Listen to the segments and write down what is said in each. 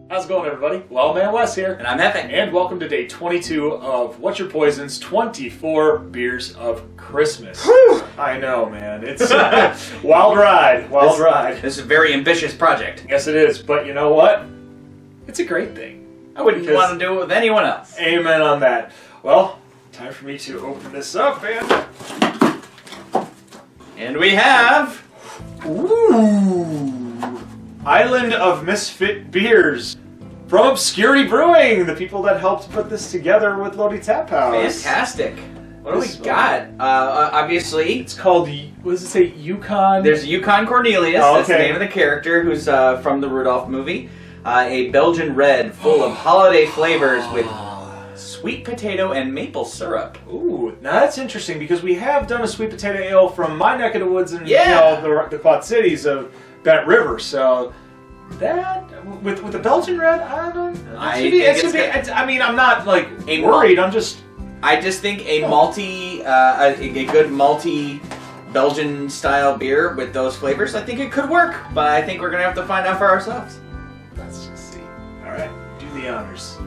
How's it going, everybody? Well, man, Wes here. And I'm Hefe. And welcome to day 22 of What's Your Poison's 24 Beers of Christmas. Whew. I know, man. It's a wild ride. This is a very ambitious project. Yes, it is. But you know what? It's a great thing. I wouldn't want to do it with anyone else. Amen on that. Well, time for me to open this up, And we have... Ooh! Island of Misfit Beers from Obscurity Brewing, the people that helped put this together with Lodi Tap House. Fantastic. What do we got? Obviously, it's called, what does it say, Yukon? There's Yukon Cornelius. Oh, okay. That's the name of the character who's from the Rudolph movie. A Belgian red full of holiday flavors with sweet potato and maple syrup. Ooh, now that's interesting because we have done a sweet potato ale from my neck of the woods in the Quad Cities of Bent River. So that with the Belgian red, I don't. I mean, I'm not like worried. I just think a malty, a good malty Belgian style beer with those flavors, I think it could work. But I think we're gonna have to find out for ourselves. Let's just see. All right, do the honors.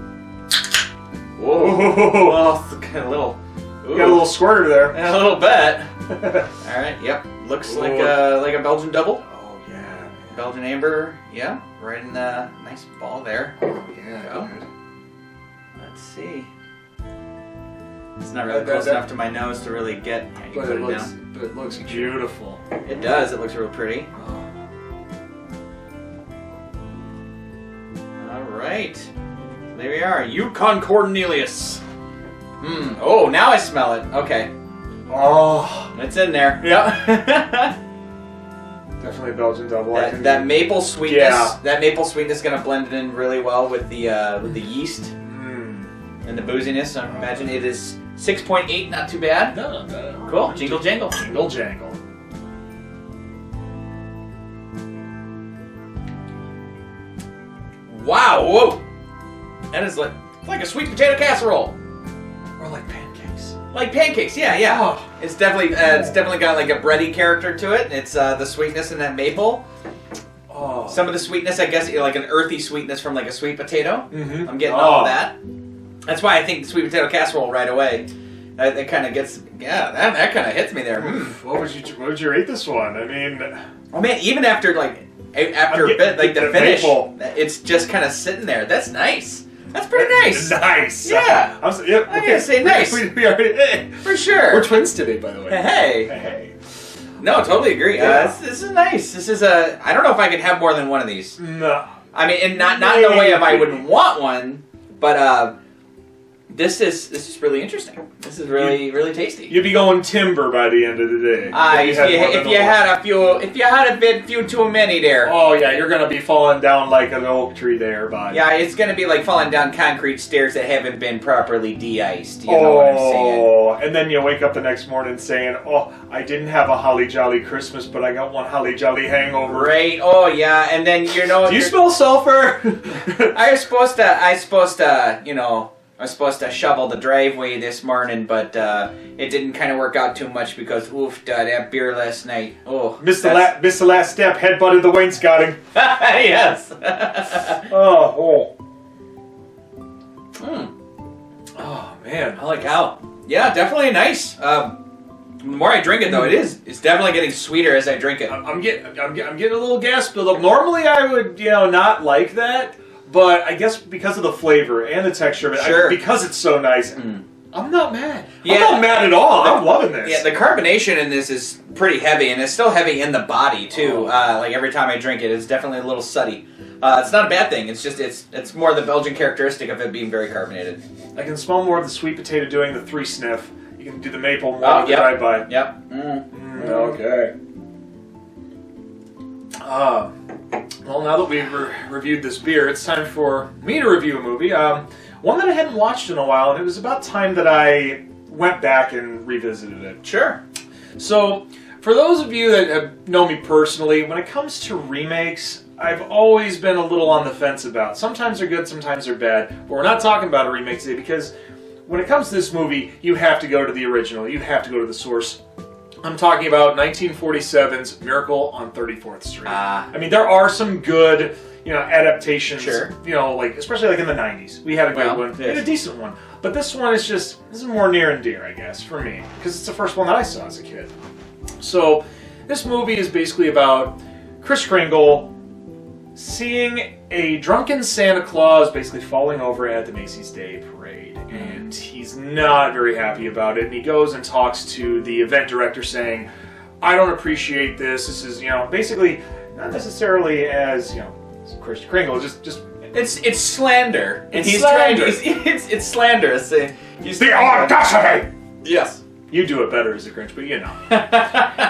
Whoa! Oh, got a little. Ooh. Got a little squirter there. A little bit. All right. Yep. Looks like a Belgian double. Oh yeah. Belgian amber. Yeah. Right in the nice ball there. Oh yeah. Go. Let's see. It's not really close enough to my nose to really get. But it looks beautiful. It does. It looks real pretty. All right. There we are. Yukon Cornelius. Oh, now I smell it. Okay. Oh. It's in there. Yeah. Definitely a Belgian double. That maple sweetness. Yeah. That maple sweetness is gonna blend in really well with the yeast and the booziness. I imagine it is 6.8. Not too bad. No, no. Cool. Jingle jangle. Jingle jangle. Wow. Whoa. That is like a sweet potato casserole. Or like pancakes. Like pancakes, yeah. Oh. It's definitely got like a bready character to it. It's the sweetness in that maple. Oh. Some of the sweetness, I guess, like an earthy sweetness from like a sweet potato. Mm-hmm. I'm getting all of that. That's why I think the sweet potato casserole right away. That kind of gets, that kind of hits me there. What would you rate this one? I mean, oh man, even after a bit, like the finish, it's just kind of sitting there. That's nice. That's pretty nice. Nice. Yeah. I'm gonna say nice. We already, for sure. We're twins today, by the way. Hey. No, totally agree. Yeah. This is nice. This is I don't know if I could have more than one of these. No. I mean, and not in the way of I wouldn't want one, but this is really interesting. This is really tasty. You'd be going timber by the end of the day. If you had a bit few too many there. Oh yeah, you're gonna be falling down like an oak tree there, bud. Yeah, it's gonna be like falling down concrete stairs that haven't been properly de-iced. You know what I'm saying? Oh, and then you wake up the next morning saying, "Oh, I didn't have a holly jolly Christmas, but I got one holly jolly hangover." Right. Oh yeah, and then you know. Do you smell sulfur? I was supposed to shovel the driveway this morning, but it didn't kind of work out too much because that beer last night. Oh, missed the last step. Headbutted the wainscoting. Yes. Oh man, I like how. Yeah, definitely nice. The more I drink it, though, it's definitely getting sweeter as I drink it. I'm getting a little gas buildup. Normally, I would not like that. But I guess because of the flavor and the texture of it, because it's so nice, I'm not mad. Yeah, I'm not mad at all. I'm loving this. Yeah, the carbonation in this is pretty heavy, and it's still heavy in the body too. Like every time I drink it, it's definitely a little suddy. It's not a bad thing. It's just it's more the Belgian characteristic of it being very carbonated. I can smell more of the sweet potato doing the 3 sniff. You can do the maple more with the drive-by. Yep. Okay. Well, now that we've reviewed this beer, it's time for me to review a movie. One that I hadn't watched in a while, and it was about time that I went back and revisited it. Sure. So, for those of you that know me personally, when it comes to remakes, I've always been a little on the fence about. Sometimes they're good, sometimes they're bad. But we're not talking about a remake today because when it comes to this movie, you have to go to the original. You have to go to the source. I'm talking about 1947's Miracle on 34th Street. I mean, there are some good, adaptations. Sure. Like especially like in the 90s. We had a good one, and a decent one. But this one is this is more near and dear, I guess, for me, because it's the first one that I saw as a kid. So, this movie is basically about Kris Kringle seeing a drunken Santa Claus basically falling over at the Macy's Day Parade. And he's not very happy about it. And he goes and talks to the event director saying, I don't appreciate this. This is, basically not necessarily as, Kris Kringle, just it's slander. And he's slander. It's slanderous. He's the audacity! Yes. You do it better as a Grinch, but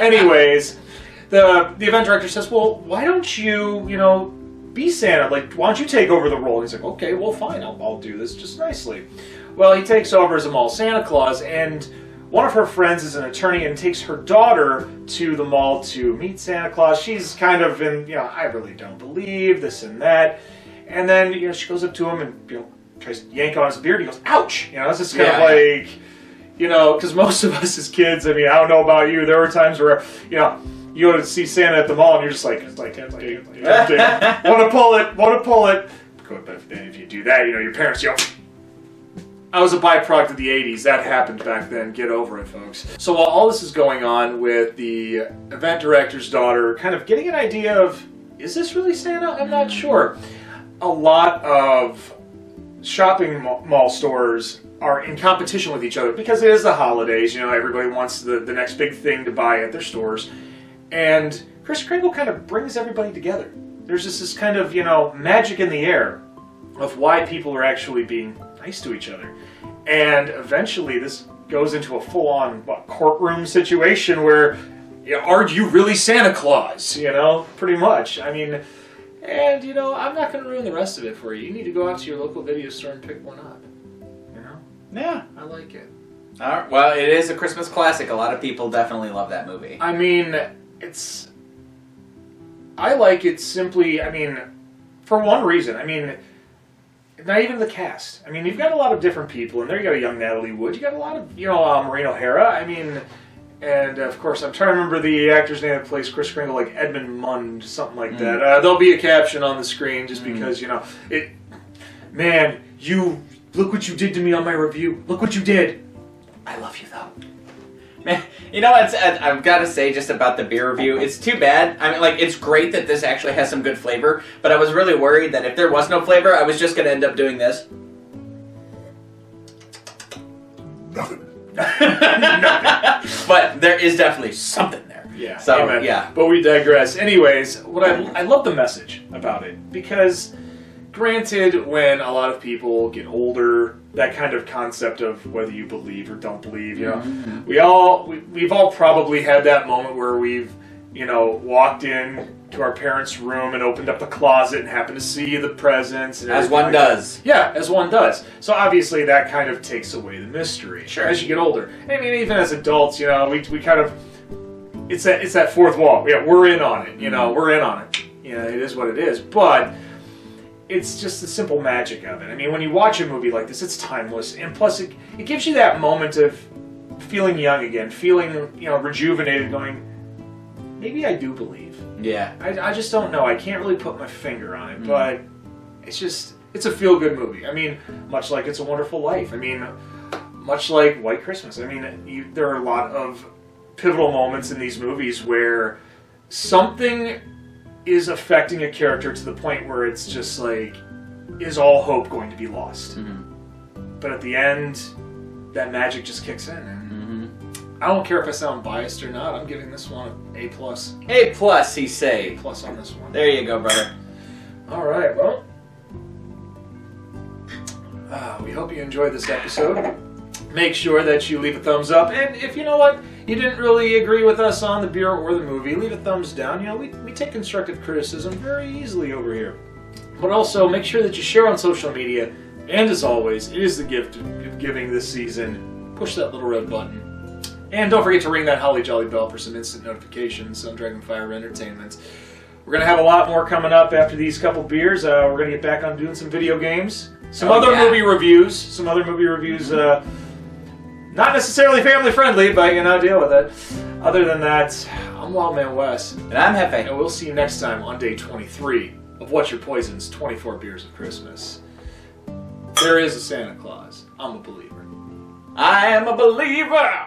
Anyways, the event director says, well, why don't you, be Santa? Like, why don't you take over the role? And he's like, okay, well, fine, I'll do this just nicely. Well, he takes over as a mall Santa Claus, and one of her friends is an attorney and takes her daughter to the mall to meet Santa Claus. She's kind of in, I really don't believe this and that. And then, she goes up to him and, tries to yank on his beard. He goes, ouch! It's just kind of like, because most of us as kids, I don't know about you, there were times where, you go to see Santa at the mall and you're just like, want to pull it. But if you do that, your parents yell. I was a byproduct of the 80s. That happened back then. Get over it, folks. So while all this is going on with the event director's daughter kind of getting an idea of, is this really Santa? I'm not sure. A lot of shopping mall stores are in competition with each other because it is the holidays. Everybody wants the next big thing to buy at their stores. And Kris Kringle kind of brings everybody together. There's just this kind of, magic in the air of why people are actually being nice to each other. And eventually this goes into a full-on courtroom situation where, are you really Santa Claus? Pretty much. And, I'm not going to ruin the rest of it for you. You need to go out to your local video store and pick one up. Yeah. I like it. All right. Well, it is a Christmas classic. A lot of people definitely love that movie. I like it simply, for one reason. Not even the cast. You've got a lot of different people, and there you got a young Natalie Wood. You got a lot of, Maureen O'Hara. And of course, I'm trying to remember the actor's name that plays Kris Kringle, like Edmund Munn, something like that. There'll be a caption on the screen just because, man, look what you did to me on my review. Look what you did. I love you, though. Man, I've got to say just about the beer review, it's too bad. It's great that this actually has some good flavor, but I was really worried that if there was no flavor, I was just going to end up doing this. Nothing. But there is definitely something there. Yeah. So, amen. Yeah. But we digress. Anyways, I love the message about it, because granted, when a lot of people get older, that kind of concept of whether you believe or don't believe, we've all probably had that moment where we've, walked in to our parents' room and opened up the closet and happened to see the presents. As one does. Yeah, as one does. So obviously that kind of takes away the mystery. Sure. As you get older. Even as adults, we kind of, it's that fourth wall. Yeah, we're in on it. We're in on it. It is what it is. But it's just the simple magic of it. When you watch a movie like this, it's timeless, and plus it gives you that moment of feeling young again, feeling rejuvenated, going, maybe I do believe. Yeah. I just don't know. I can't really put my finger on it, but it's a feel-good movie. Much like It's a Wonderful Life. Much like White Christmas. There are a lot of pivotal moments in these movies where something is affecting a character to the point where it's just like, is all hope going to be lost? But at the end, that magic just kicks in, and I don't care if I sound biased or not. I'm giving this one an A+. A+, he say. A+ on this one. There you go, brother. All right, well, we hope you enjoyed this episode. Make sure that you leave a thumbs up, and if you didn't really agree with us on the beer or the movie, leave a thumbs down. We take constructive criticism very easily over here. But also, make sure that you share on social media, and as always, it is the gift of giving this season. Push that little red button. And don't forget to ring that holly jolly bell for some instant notifications on Dragonfire Entertainment. We're going to have a lot more coming up after these couple beers. We're going to get back on doing some video games. Some other movie reviews. Not necessarily family friendly, but deal with it. Other than that, I'm Wildman Wes. And I'm Hefe. And we'll see you next time on day 23 of What's Your Poison's 24 Beers of Christmas. There is a Santa Claus. I'm a believer. I am a believer!